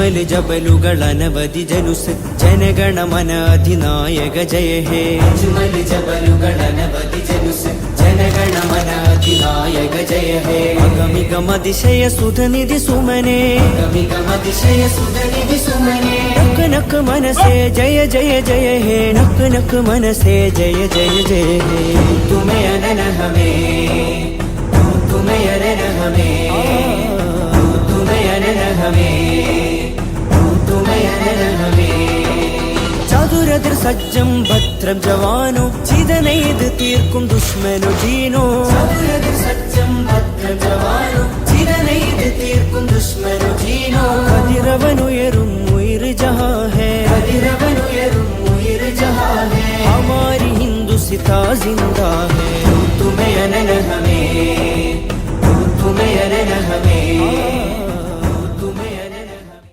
അജ്മൽ ജബലുകൾ അനവധി ജനുസ് ജനഗണമന അധിനായക ജയ ഹേ അജ്മൽ ജബലുകൾ അനവധി ജനുസ് ജനഗണമന അധിനായക ജയ ഹേ അഗമികമതിശയ സുധനിധി സുമനേ അഗമികമതിശയ സുധനിധി സുമനേ നക്ക് നക്ക് മനസേ ജയ ജയ ജയ ഹേ നക്ക് നക്ക് മനസേ ജയ ജയ ജയ ഹേ തുമേ അനന ഹമേ തുമേ അനന ഹമേ തുമേ അനന ഹമേ തുമേ അനന ഹമേ ചതുരതിർ സജ്ജം ഭദ്രം ജവാനോ ചിതനെയ്ത് തീർക്കും ദുഷ്മനു ജീനോ ചതുരതിർ സജ്ജം ഭദ്രം ജവാനോ ചിതനെയ്ത് തീർക്കും ദുഷ്മനു ജീനോ കതിരവനുയരും ഉയിർ ജഹാ ഹേ കതിരവനുയരും ഉയിർ ജഹാ ഹേ ഹമാരി ഹിന്ദുസിതാ ജിന്ദാ